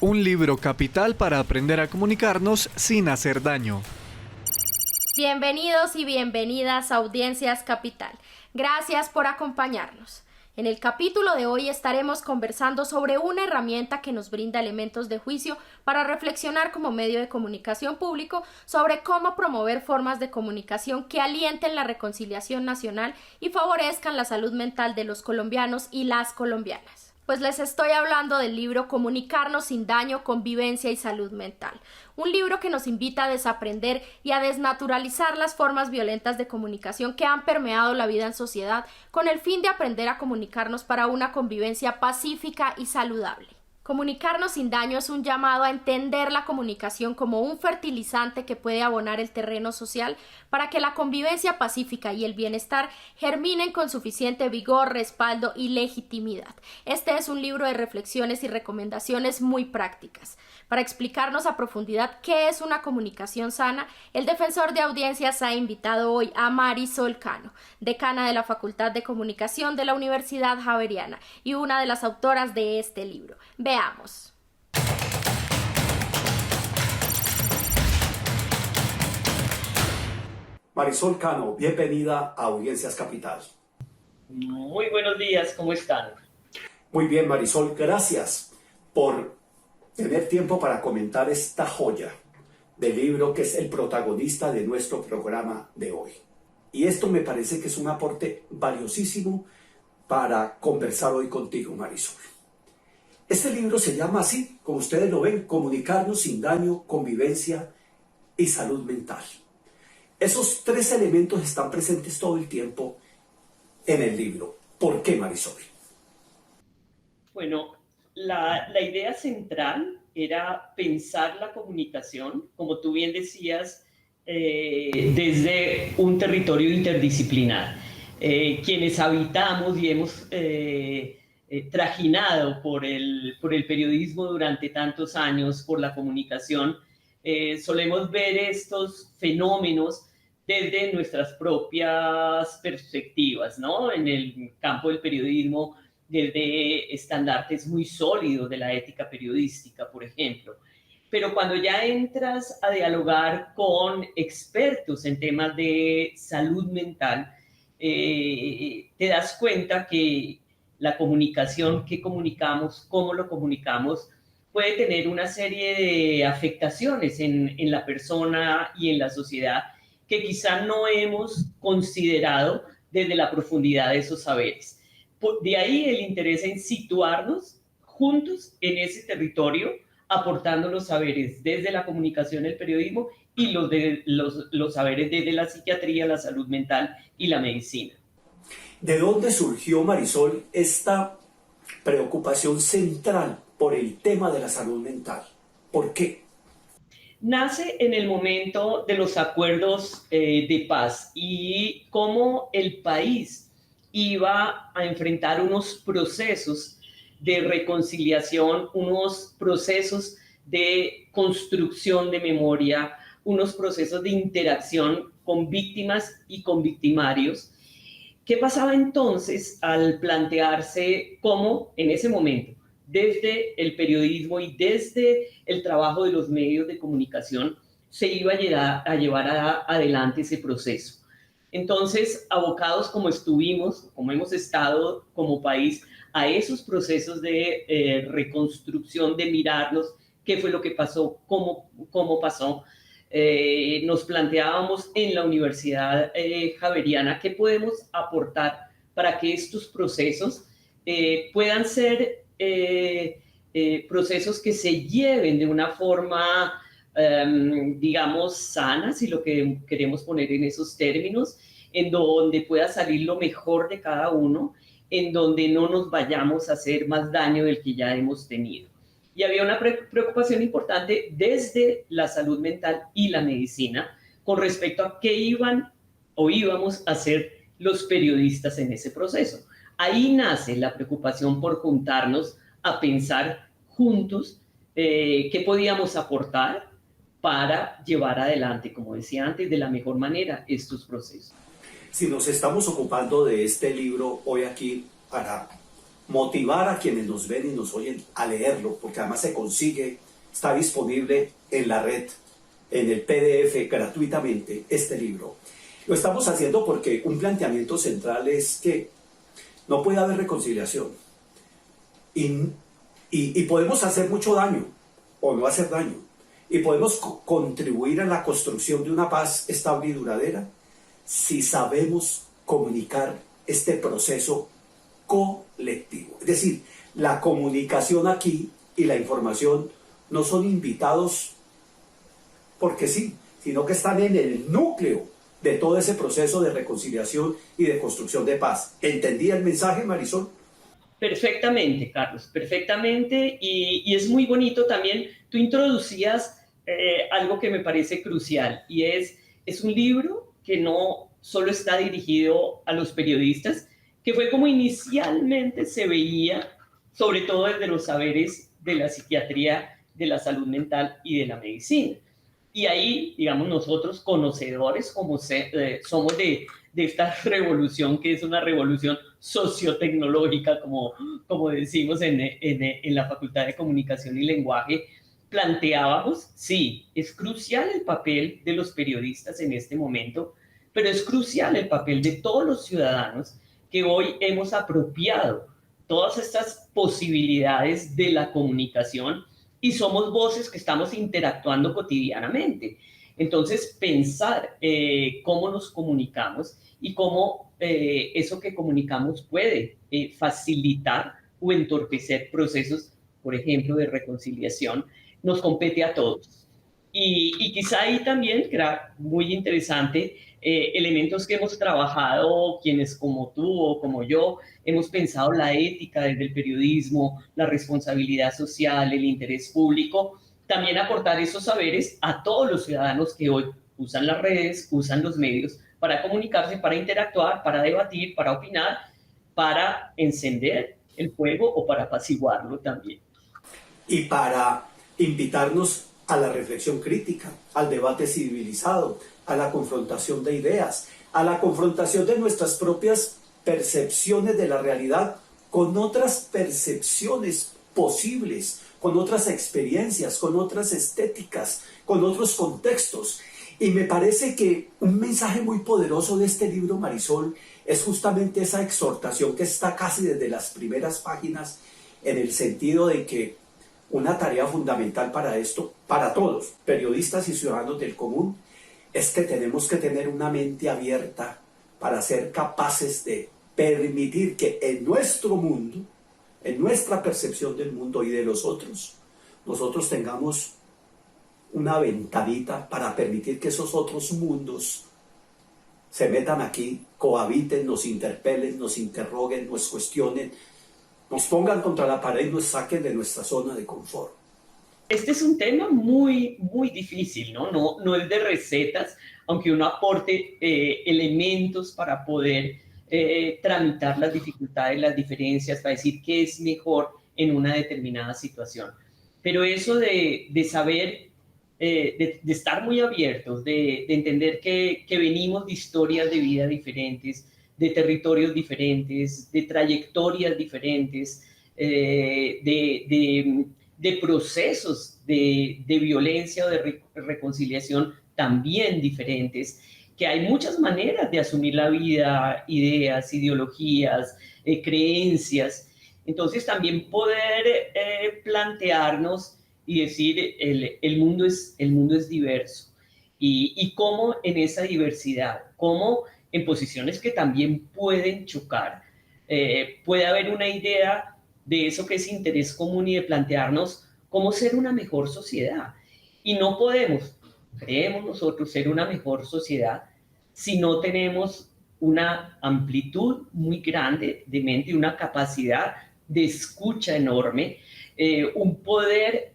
Un libro capital para aprender a comunicarnos sin hacer daño. Bienvenidos y bienvenidas a Audiencias Capital. Gracias por acompañarnos. En el capítulo de hoy estaremos conversando sobre una herramienta que nos brinda elementos de juicio para reflexionar como medio de comunicación público sobre cómo promover formas de comunicación que alienten la reconciliación nacional y favorezcan la salud mental de los colombianos y las colombianas. Pues les estoy hablando del libro Comunicarnos sin daño, convivencia y salud mental. Un libro que nos invita a desaprender y a desnaturalizar las formas violentas de comunicación que han permeado la vida en sociedad con el fin de aprender a comunicarnos para una convivencia pacífica y saludable. Comunicarnos sin daño es un llamado a entender la comunicación como un fertilizante que puede abonar el terreno social para que la convivencia pacífica y el bienestar germinen con suficiente vigor, respaldo y legitimidad. Este es un libro de reflexiones y recomendaciones muy prácticas. Para explicarnos a profundidad qué es una comunicación sana, el defensor de audiencias ha invitado hoy a Marisol Cano, decana de la Facultad de Comunicación de la Universidad Javeriana y una de las autoras de este libro. Veamos. Marisol Cano, bienvenida a Audiencias Capital. Muy buenos días, ¿cómo están? Muy bien, Marisol, gracias por tener tiempo para comentar esta joya del libro que es el protagonista de nuestro programa de hoy. Y esto me parece que es un aporte valiosísimo para conversar hoy contigo, Marisol. Este libro se llama así, como ustedes lo ven, Comunicarnos sin daño, convivencia y salud mental. Esos tres elementos están presentes todo el tiempo en el libro. ¿Por qué, Marisol? Bueno, la idea central era pensar la comunicación, como tú bien decías, desde un territorio interdisciplinar. Quienes habitamos y hemos trajinado por el periodismo durante tantos años, por la comunicación, solemos ver estos fenómenos desde nuestras propias perspectivas, ¿no? En el campo del periodismo, desde estandartes muy sólidos de la ética periodística, por ejemplo. Pero cuando ya entras a dialogar con expertos en temas de salud mental, te das cuenta que la comunicación que comunicamos, cómo lo comunicamos, puede tener una serie de afectaciones en la persona y en la sociedad que quizá no hemos considerado desde la profundidad de esos saberes. De ahí el interés en situarnos juntos en ese territorio, aportando los saberes desde la comunicación, el periodismo y los saberes desde la psiquiatría, la salud mental y la medicina. ¿De dónde surgió, Marisol, esta preocupación central por el tema de la salud mental? ¿Por qué? Nace en el momento de los acuerdos de paz y cómo el país iba a enfrentar unos procesos de reconciliación, unos procesos de construcción de memoria, unos procesos de interacción con víctimas y con victimarios. ¿Qué pasaba entonces al plantearse cómo en ese momento, desde el periodismo y desde el trabajo de los medios de comunicación, se iba a llevar adelante ese proceso? Entonces, abocados como estuvimos, como hemos estado como país, a esos procesos de reconstrucción, de mirarnos, qué fue lo que pasó, cómo pasó, nos planteábamos en la Universidad Javeriana qué podemos aportar para que estos procesos puedan ser procesos que se lleven de una forma, digamos, sana, si lo que queremos poner en esos términos, en donde pueda salir lo mejor de cada uno, en donde no nos vayamos a hacer más daño del que ya hemos tenido. Y había una preocupación importante desde la salud mental y la medicina con respecto a qué íbamos a hacer los periodistas en ese proceso. Ahí nace la preocupación por juntarnos a pensar juntos qué podíamos aportar para llevar adelante, como decía antes, de la mejor manera estos procesos. Si nos estamos ocupando de este libro hoy aquí para motivar a quienes nos ven y nos oyen a leerlo, porque además se consigue, está disponible en la red, en el PDF gratuitamente, este libro. Lo estamos haciendo porque un planteamiento central es que no puede haber reconciliación y podemos hacer mucho daño o no hacer daño y podemos contribuir a la construcción de una paz estable y duradera si sabemos comunicar este proceso colectivo. Es decir, la comunicación aquí y la información no son invitados porque sí, sino que están en el núcleo de todo ese proceso de reconciliación y de construcción de paz. ¿Entendía el mensaje, Marisol? Perfectamente, Carlos, perfectamente. Y es muy bonito también. Tú introducías algo que me parece crucial y es un libro que no solo está dirigido a los periodistas, que fue como inicialmente se veía, sobre todo desde los saberes de la psiquiatría, de la salud mental y de la medicina. Y ahí, digamos, nosotros conocedores somos de esta revolución, que es una revolución sociotecnológica, como decimos en la Facultad de Comunicación y Lenguaje, planteábamos, sí, es crucial el papel de los periodistas en este momento, pero es crucial el papel de todos los ciudadanos que hoy hemos apropiado todas estas posibilidades de la comunicación y somos voces que estamos interactuando cotidianamente. Entonces, pensar cómo nos comunicamos y cómo eso que comunicamos puede facilitar o entorpecer procesos, por ejemplo, de reconciliación, nos compete a todos. Y quizá ahí también, que era muy interesante, elementos que hemos trabajado, quienes como tú o como yo, hemos pensado la ética desde el periodismo, la responsabilidad social, el interés público, también aportar esos saberes a todos los ciudadanos que hoy usan las redes, usan los medios para comunicarse, para interactuar, para debatir, para opinar, para encender el fuego o para apaciguarlo también. Y para invitarnos a la reflexión crítica, al debate civilizado, a la confrontación de ideas, a la confrontación de nuestras propias percepciones de la realidad con otras percepciones posibles, con otras experiencias, con otras estéticas, con otros contextos. Y me parece que un mensaje muy poderoso de este libro, Marisol, es justamente esa exhortación que está casi desde las primeras páginas, en el sentido de que una tarea fundamental para esto, para todos, periodistas y ciudadanos del común, es que tenemos que tener una mente abierta para ser capaces de permitir que en nuestro mundo, en nuestra percepción del mundo y de los otros, nosotros tengamos una ventanita para permitir que esos otros mundos se metan aquí, cohabiten, nos interpelen, nos interroguen, nos cuestionen, nos pongan contra la pared y nos saquen de nuestra zona de confort. Este es un tema muy, muy difícil, ¿no? No es de recetas, aunque uno aporte elementos para poder tramitar las dificultades, las diferencias, para decir qué es mejor en una determinada situación. Pero eso de saber, de estar muy abiertos, de entender que venimos de historias de vida diferentes, de territorios diferentes, de trayectorias diferentes, de procesos de violencia o de reconciliación también diferentes, que hay muchas maneras de asumir la vida, ideas, ideologías, creencias. Entonces también poder plantearnos y decir el mundo es diverso y cómo en esa diversidad, cómo en posiciones que también pueden chocar, puede haber una idea de eso que es interés común y de plantearnos cómo ser una mejor sociedad. Y no podemos, creemos nosotros, ser una mejor sociedad si no tenemos una amplitud muy grande de mente, una capacidad de escucha enorme, un poder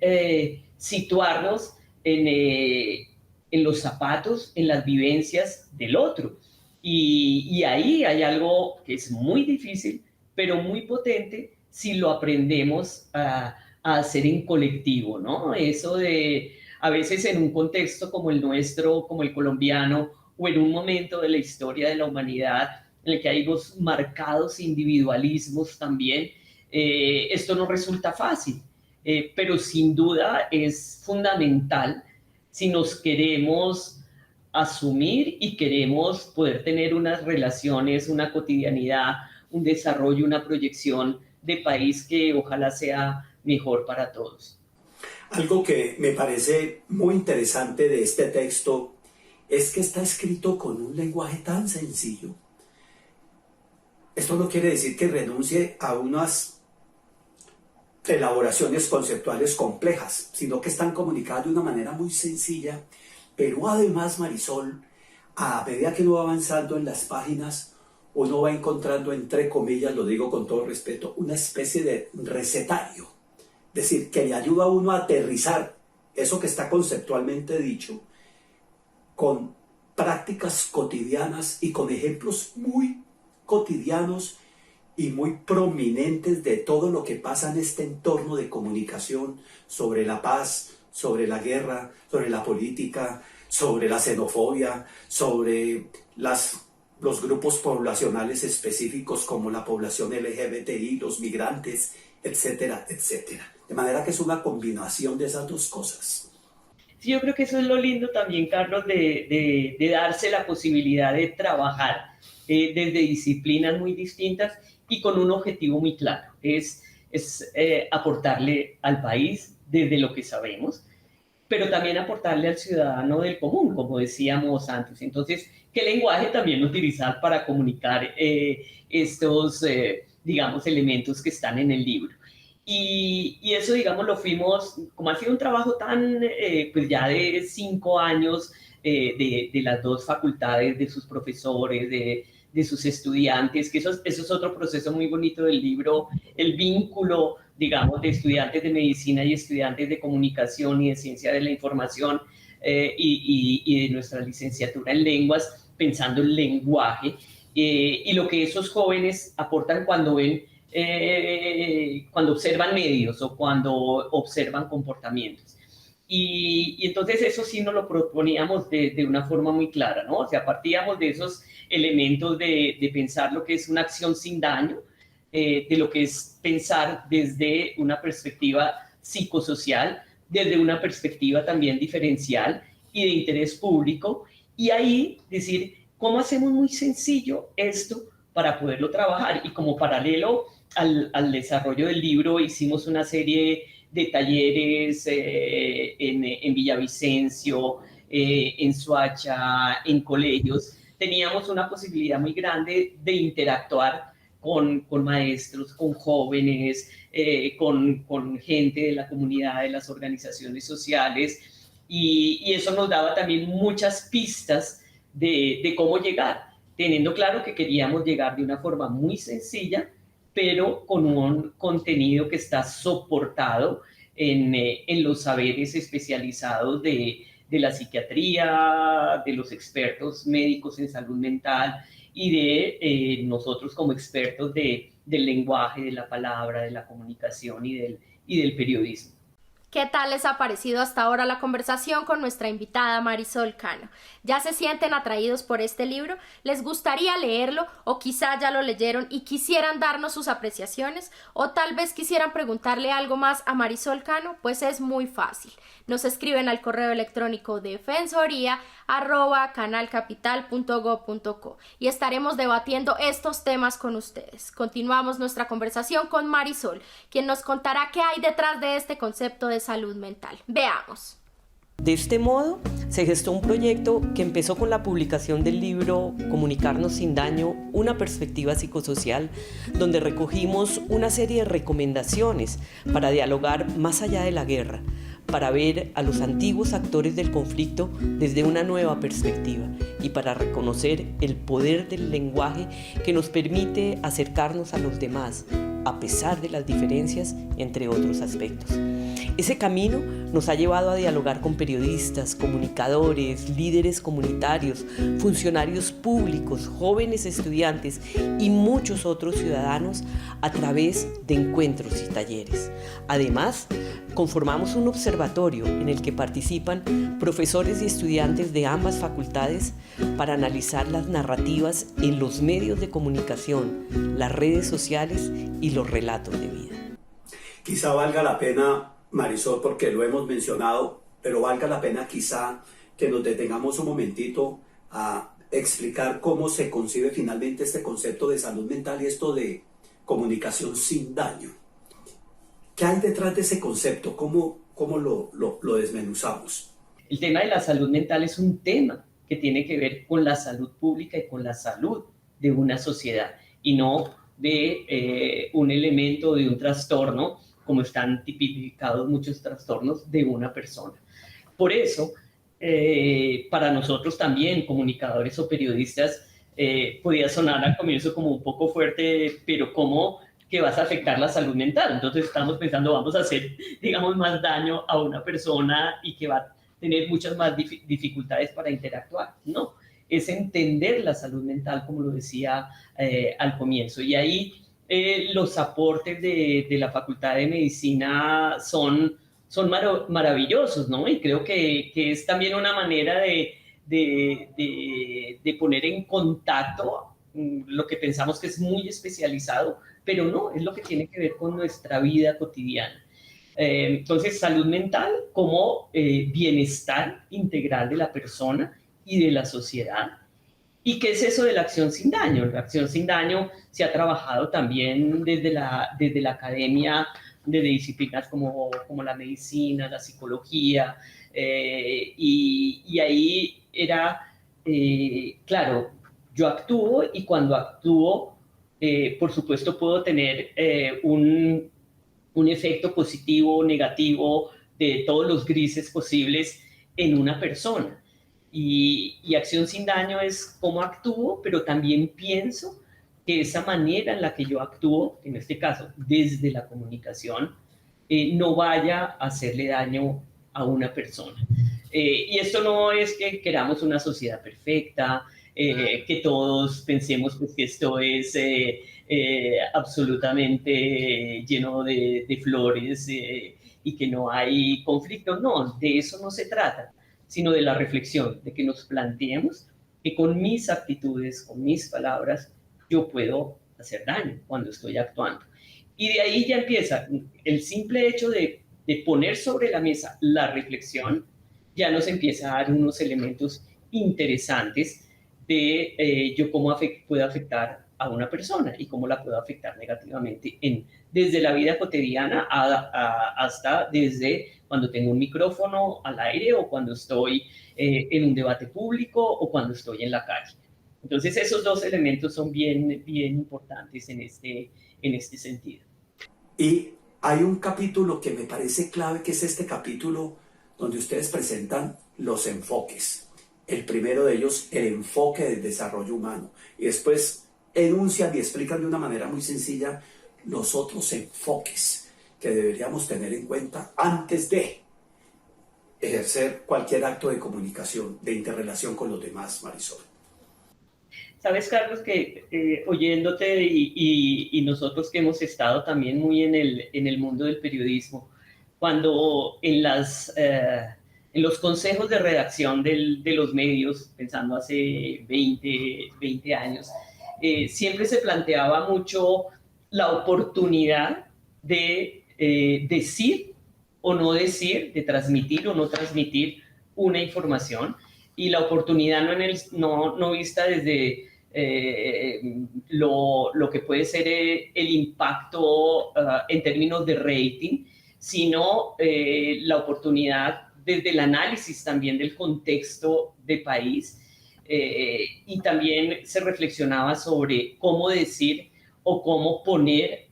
situarnos en los zapatos, en las vivencias del otro. Y ahí hay algo que es muy difícil, pero muy potente si lo aprendemos a hacer en colectivo, ¿no? Eso de, a veces en un contexto como el nuestro, como el colombiano, o en un momento de la historia de la humanidad en el que hay dos marcados individualismos también, Esto no resulta fácil, pero sin duda es fundamental si nos queremos asumir y queremos poder tener unas relaciones, una cotidianidad, un desarrollo, una proyección de país que ojalá sea mejor para todos. Algo que me parece muy interesante de este texto es que está escrito con un lenguaje tan sencillo. Esto no quiere decir que renuncie a unas elaboraciones conceptuales complejas, sino que están comunicadas de una manera muy sencilla, pero además, Marisol, a medida que uno va avanzando en las páginas, uno va encontrando, entre comillas, lo digo con todo respeto, una especie de recetario. Es decir, que le ayuda a uno a aterrizar eso que está conceptualmente dicho con prácticas cotidianas y con ejemplos muy cotidianos y muy prominentes de todo lo que pasa en este entorno de comunicación sobre la paz, sobre la guerra, sobre la política, sobre la xenofobia, sobre los grupos poblacionales específicos como la población LGBTI, los migrantes, etcétera, etcétera. De manera que es una combinación de esas dos cosas. Sí, yo creo que eso es lo lindo también, Carlos, de darse la posibilidad de trabajar desde disciplinas muy distintas y con un objetivo muy claro, es aportarle al país desde lo que sabemos, pero también aportarle al ciudadano del común, como decíamos antes. Entonces, ¿qué lenguaje también utilizar para comunicar estos, digamos, elementos que están en el libro? Y eso, digamos, lo fuimos, como ha sido un trabajo tan, pues ya de 5 años, de las dos facultades, de sus profesores, de sus estudiantes, que eso es otro proceso muy bonito del libro, el vínculo, digamos, de estudiantes de medicina y estudiantes de comunicación y de ciencia de la información y de nuestra licenciatura en lenguas, pensando en lenguaje, y lo que esos jóvenes aportan cuando ven, cuando observan medios o cuando observan comportamientos. Y entonces eso sí nos lo proponíamos de una forma muy clara, ¿no? O sea, partíamos de esos elementos de pensar lo que es una acción sin daño, de lo que es pensar desde una perspectiva psicosocial, desde una perspectiva también diferencial y de interés público, y ahí decir, ¿cómo hacemos muy sencillo esto para poderlo trabajar? Y como paralelo al desarrollo del libro hicimos una serie de talleres en Villavicencio, en Soacha, en colegios. Teníamos una posibilidad muy grande de interactuar con maestros, con jóvenes, con gente de la comunidad, de las organizaciones sociales, y eso nos daba también muchas pistas de cómo llegar, teniendo claro que queríamos llegar de una forma muy sencilla, pero con un contenido que está soportado en los saberes especializados de la psiquiatría, de los expertos médicos en salud mental y de nosotros como expertos del lenguaje, de la palabra, de la comunicación y del periodismo. ¿Qué tal les ha parecido hasta ahora la conversación con nuestra invitada Marisol Cano? ¿Ya se sienten atraídos por este libro? ¿Les gustaría leerlo o quizá ya lo leyeron y quisieran darnos sus apreciaciones? ¿O tal vez quisieran preguntarle algo más a Marisol Cano? Pues es muy fácil. Nos escriben al correo electrónico defensoría@canalcapital.gov.co y estaremos debatiendo estos temas con ustedes. Continuamos nuestra conversación con Marisol, quien nos contará qué hay detrás de este concepto de salud mental. Veamos. De este modo, se gestó un proyecto que empezó con la publicación del libro Comunicarnos sin daño, una perspectiva psicosocial, donde recogimos una serie de recomendaciones para dialogar más allá de la guerra, para ver a los antiguos actores del conflicto desde una nueva perspectiva y para reconocer el poder del lenguaje que nos permite acercarnos a los demás, a pesar de las diferencias, entre otros aspectos. Ese camino nos ha llevado a dialogar con periodistas, comunicadores, líderes comunitarios, funcionarios públicos, jóvenes estudiantes y muchos otros ciudadanos a través de encuentros y talleres. Además, conformamos un observatorio en el que participan profesores y estudiantes de ambas facultades para analizar las narrativas en los medios de comunicación, las redes sociales y los relatos de vida. Quizá valga la pena, Marisol, porque lo hemos mencionado, pero valga la pena quizá que nos detengamos un momentito a explicar cómo se concibe finalmente este concepto de salud mental y esto de comunicación sin daño. ¿Qué hay detrás de ese concepto? ¿Cómo lo desmenuzamos? El tema de la salud mental es un tema que tiene que ver con la salud pública y con la salud de una sociedad y no de un elemento, de un trastorno, como están tipificados muchos trastornos de una persona. Por eso, para nosotros también, comunicadores o periodistas, podía sonar al comienzo como un poco fuerte, pero ¿cómo que vas a afectar la salud mental? Entonces estamos pensando, vamos a hacer, digamos, más daño a una persona y que va a tener muchas más dificultades para interactuar. No, es entender la salud mental, como lo decía al comienzo. Y ahí los aportes de la Facultad de Medicina son maravillosos, ¿no? Y creo que es también una manera de poner en contacto lo que pensamos que es muy especializado, pero no, es lo que tiene que ver con nuestra vida cotidiana. Entonces, salud mental como bienestar integral de la persona y de la sociedad. ¿Y qué es eso de la acción sin daño? La acción sin daño se ha trabajado también desde la academia, desde disciplinas como la medicina, la psicología, y ahí era, claro, yo actúo y cuando actúo, por supuesto puedo tener un efecto positivo o negativo de todos los grises posibles en una persona. Y acción sin daño es cómo actúo, pero también pienso que esa manera en la que yo actúo, en este caso desde la comunicación, no vaya a hacerle daño a una persona. Y esto no es que queramos una sociedad perfecta, que todos pensemos pues, que esto es absolutamente lleno de flores y que no hay conflicto. No, de eso no se trata, sino de la reflexión, de que nos planteemos que con mis actitudes, con mis palabras, yo puedo hacer daño cuando estoy actuando. Y de ahí ya empieza el simple hecho de poner sobre la mesa la reflexión, ya nos empieza a dar unos elementos interesantes de yo cómo puedo afectar a una persona y cómo la puedo afectar negativamente desde la vida cotidiana hasta desde cuando tengo un micrófono al aire o cuando estoy en un debate público o cuando estoy en la calle. Entonces esos dos elementos son bien importantes en este sentido. Y hay un capítulo que me parece clave, que es este capítulo donde ustedes presentan los enfoques. El primero de ellos, el enfoque del desarrollo humano. Y después enuncian y explican de una manera muy sencilla los otros enfoques que deberíamos tener en cuenta antes de ejercer cualquier acto de comunicación, de interrelación con los demás, Marisol. Sabes, Carlos, que oyéndote y nosotros que hemos estado también muy en el mundo del periodismo, cuando en los consejos de redacción de los medios, pensando hace 20 años, siempre se planteaba mucho la oportunidad de decir o no decir, de transmitir o no transmitir una información, y la oportunidad no vista desde lo que puede ser el impacto en términos de rating, sino la oportunidad desde el análisis también del contexto de país, y también se reflexionaba sobre cómo decir o cómo poner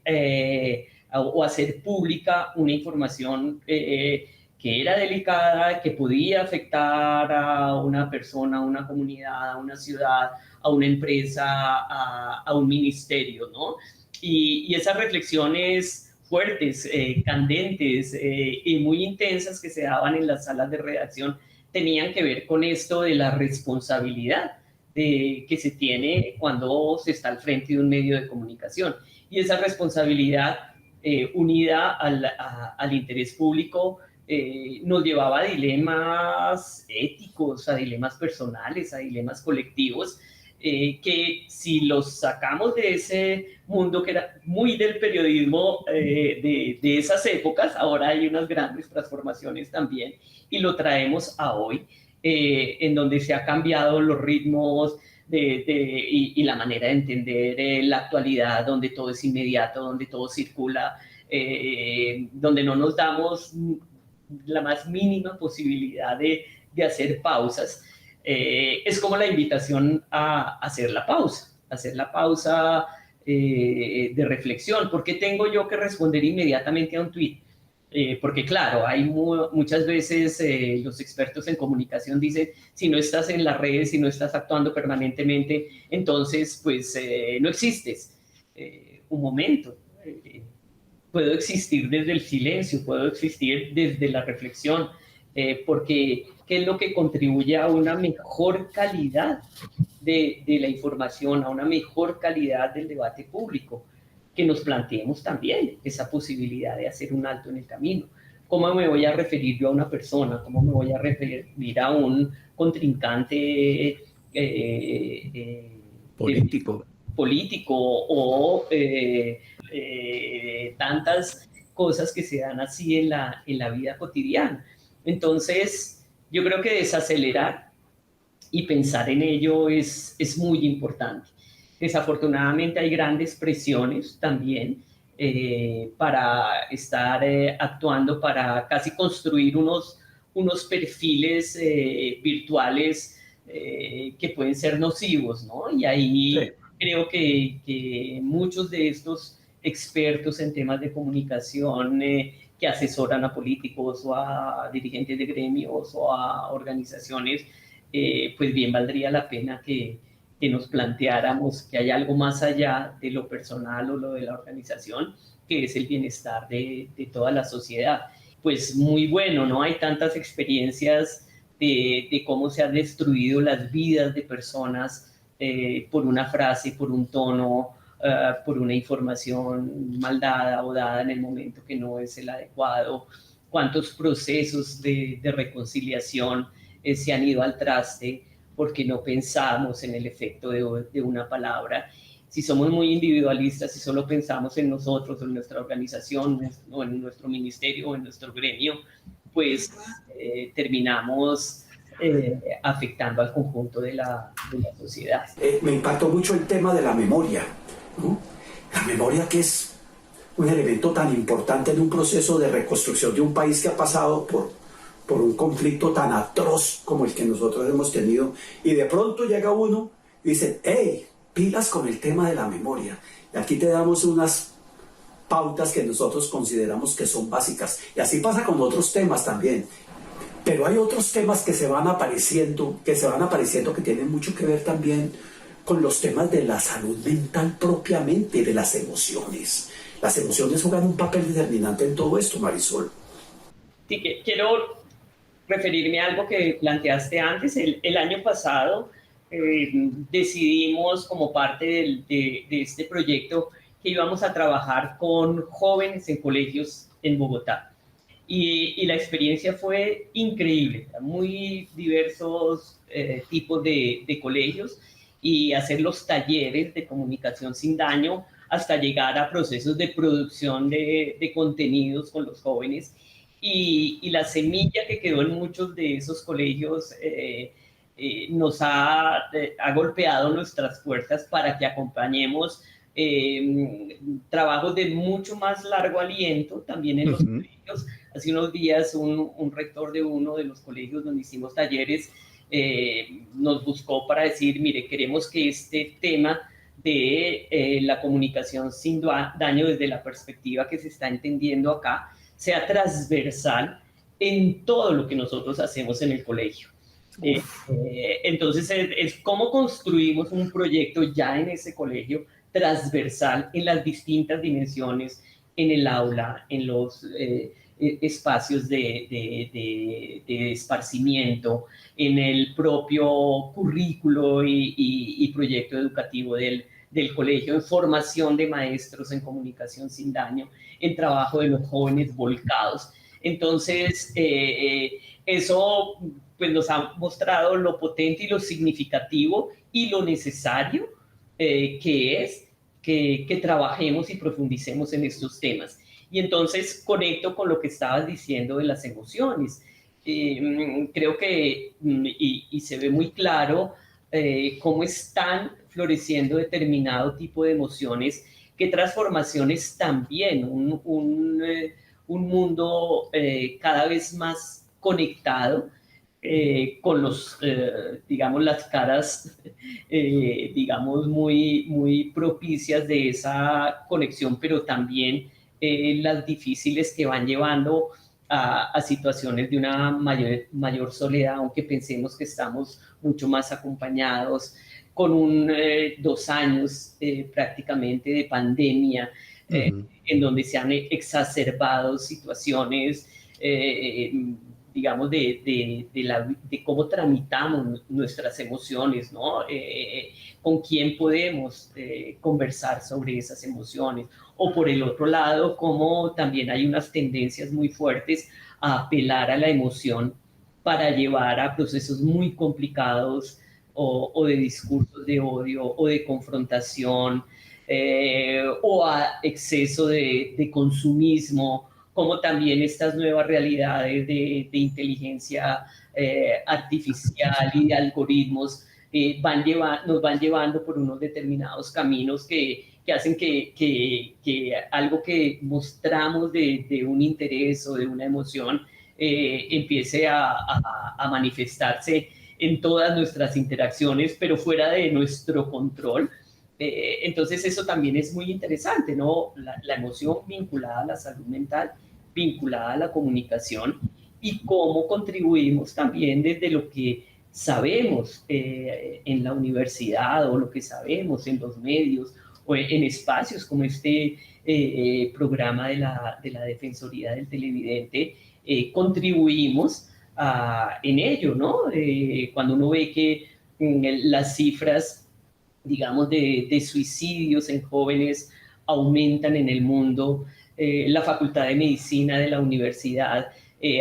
o hacer pública una información que era delicada, que podía afectar a una persona, a una comunidad, a una ciudad, a una empresa, a un ministerio, ¿no? Y esas reflexiones fuertes, candentes y muy intensas que se daban en las salas de redacción tenían que ver con esto de la responsabilidad que se tiene cuando se está al frente de un medio de comunicación. Y esa responsabilidad unida al interés público nos llevaba a dilemas éticos, a dilemas personales, a dilemas colectivos, que si los sacamos de ese mundo que era muy del periodismo de esas épocas, ahora hay unas grandes transformaciones también, y lo traemos a hoy, en donde se ha cambiado los ritmos y la manera de entender la actualidad, donde todo es inmediato, donde todo circula, donde no nos damos la más mínima posibilidad de hacer pausas. Es como la invitación a hacer la pausa de reflexión. ¿Por qué tengo yo que responder inmediatamente a un tweet? Porque claro, hay muchas veces los expertos en comunicación dicen, si no estás en las redes, si no estás actuando permanentemente, entonces pues no existes. Un momento, puedo existir desde el silencio, puedo existir desde la reflexión, porque ¿qué es lo que contribuye a una mejor calidad de la información, a una mejor calidad del debate público? Que nos planteemos también esa posibilidad de hacer un alto en el camino. ¿Cómo me voy a referir yo a una persona? ¿Cómo me voy a referir a un contrincante político o tantas cosas que se dan así en la vida cotidiana? Entonces, yo creo que desacelerar y pensar en ello es muy importante. Desafortunadamente hay grandes presiones también para estar actuando, para casi construir unos perfiles virtuales que pueden ser nocivos, ¿no? Y ahí sí, creo que muchos de estos expertos en temas de comunicación que asesoran a políticos o a dirigentes de gremios o a organizaciones, pues bien valdría la pena que nos planteáramos que hay algo más allá de lo personal o lo de la organización, que es el bienestar de toda la sociedad. Pues muy bueno, ¿no? Hay tantas experiencias de cómo se han destruido las vidas de personas por una frase, por un tono, por una información mal dada o dada en el momento que no es el adecuado. Cuántos procesos de reconciliación se han ido al traste porque no pensamos en el efecto de una palabra. Si somos muy individualistas, si solo pensamos en nosotros, en nuestra organización, o en nuestro ministerio, o en nuestro gremio, pues terminamos afectando al conjunto de la sociedad. Me impactó mucho el tema de la memoria, ¿no? La memoria, que es un elemento tan importante en un proceso de reconstrucción de un país que ha pasado por un conflicto tan atroz como el que nosotros hemos tenido, y de pronto llega uno y dice, hey, pilas con el tema de la memoria, y aquí te damos unas pautas que nosotros consideramos que son básicas, y así pasa con otros temas también, pero hay otros temas que se van apareciendo, que tienen mucho que ver también con los temas de la salud mental propiamente, de las emociones. Las emociones juegan un papel determinante en todo esto, Marisol. Sí, quiero referirme a algo que planteaste antes. El año pasado decidimos, como parte de este proyecto, que íbamos a trabajar con jóvenes en colegios en Bogotá. Y la experiencia fue increíble, muy diversos tipos de colegios, y hacer los talleres de comunicación sin daño hasta llegar a procesos de producción de contenidos con los jóvenes. Y la semilla que quedó en muchos de esos colegios nos ha golpeado nuestras puertas para que acompañemos trabajos de mucho más largo aliento también en los colegios. Hace unos días un rector de uno de los colegios donde hicimos talleres nos buscó para decir, mire, queremos que este tema de la comunicación sin daño desde la perspectiva que se está entendiendo acá sea transversal en todo lo que nosotros hacemos en el colegio. Entonces es cómo construimos un proyecto ya en ese colegio transversal en las distintas dimensiones, en el aula, en los espacios de esparcimiento, en el propio currículo y proyecto educativo del colegio, en formación de maestros en comunicación sin daño, en trabajo de los jóvenes volcados. Entonces, eso pues nos ha mostrado lo potente y lo significativo y lo necesario que es que trabajemos y profundicemos en estos temas. Y entonces conecto con lo que estabas diciendo de las emociones. Creo que, y se ve muy claro, cómo están floreciendo determinado tipo de emociones, qué transformaciones también, un mundo cada vez más conectado, con los, digamos, las caras, digamos, muy propicias de esa conexión, pero también las difíciles que van llevando a situaciones de una mayor soledad, aunque pensemos que estamos mucho más acompañados, con 2 años prácticamente de pandemia, en donde se han exacerbado situaciones, digamos, de cómo tramitamos nuestras emociones, ¿no? Con quién podemos conversar sobre esas emociones. O por el otro lado, cómo también hay unas tendencias muy fuertes a apelar a la emoción para llevar a procesos muy complicados o de discursos de odio o de confrontación, o a exceso de consumismo, como también estas nuevas realidades de inteligencia artificial y de algoritmos nos van llevando por unos determinados caminos que hacen que algo que mostramos de un interés o de una emoción empiece a manifestarse en todas nuestras interacciones, pero fuera de nuestro control. Entonces eso también es muy interesante, ¿no? La emoción vinculada a la salud mental, vinculada a la comunicación, y cómo contribuimos también desde lo que sabemos en la universidad, o lo que sabemos en los medios o en espacios como este programa de la Defensoría del Televidente, contribuimos en ello, ¿no? Cuando uno ve que las cifras, digamos, de suicidios en jóvenes aumentan en el mundo, la Facultad de Medicina de la universidad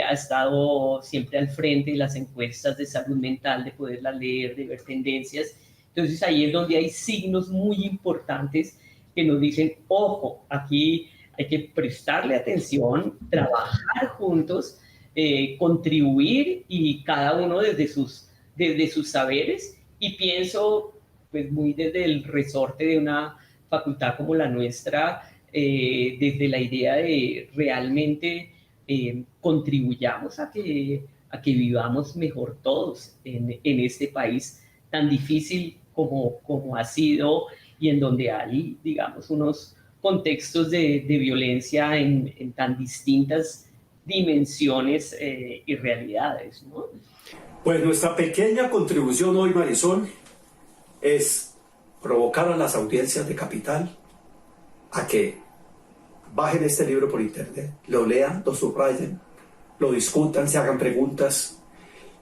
ha estado siempre al frente de las encuestas de salud mental, de poderlas leer, de ver tendencias. Entonces ahí es donde hay signos muy importantes que nos dicen, ojo, aquí hay que prestarle atención, trabajar juntos, contribuir, y cada uno desde sus saberes. Y pienso, pues muy desde el resorte de una facultad como la nuestra, desde la idea de realmente contribuyamos a que vivamos mejor todos en este país tan difícil como ha sido, y en donde hay, digamos, unos contextos de violencia en tan distintas dimensiones y realidades, ¿no? Pues nuestra pequeña contribución hoy, Marisol, es provocar a las audiencias de Capital a que bajen este libro por internet, lo lean, lo subrayen, lo discutan, se hagan preguntas,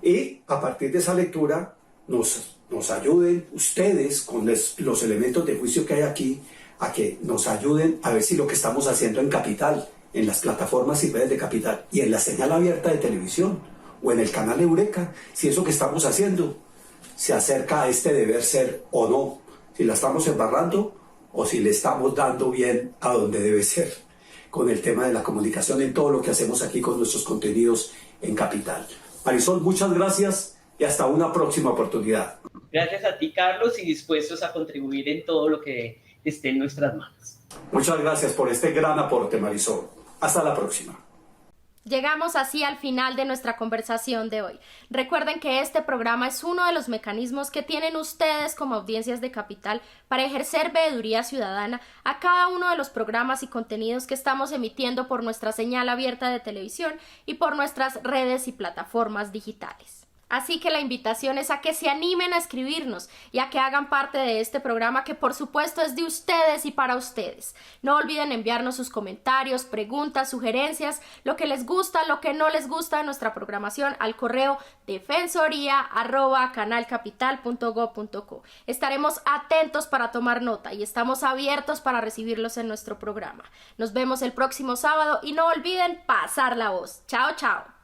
y a partir de esa lectura nos ayuden ustedes con los elementos de juicio que hay aquí, a que nos ayuden a ver si lo que estamos haciendo en Capital, en las plataformas y redes de Capital, y en la señal abierta de televisión, o en el canal Eureka, si eso que estamos haciendo se acerca a este deber ser o no, si la estamos embarrando o si le estamos dando bien a donde debe ser, con el tema de la comunicación en todo lo que hacemos aquí con nuestros contenidos en Capital. Marisol, muchas gracias y hasta una próxima oportunidad. Gracias a ti, Carlos, y dispuestos a contribuir en todo lo que esté en nuestras manos. Muchas gracias por este gran aporte, Marisol. Hasta la próxima. Llegamos así al final de nuestra conversación de hoy. Recuerden que este programa es uno de los mecanismos que tienen ustedes como audiencias de Capital para ejercer veeduría ciudadana a cada uno de los programas y contenidos que estamos emitiendo por nuestra señal abierta de televisión y por nuestras redes y plataformas digitales. Así que la invitación es a que se animen a escribirnos y a que hagan parte de este programa, que por supuesto es de ustedes y para ustedes. No olviden enviarnos sus comentarios, preguntas, sugerencias, lo que les gusta, lo que no les gusta de nuestra programación al correo defensoria@canalcapital.gov.co. Estaremos atentos para tomar nota y estamos abiertos para recibirlos en nuestro programa. Nos vemos el próximo sábado y no olviden pasar la voz. Chao, chao.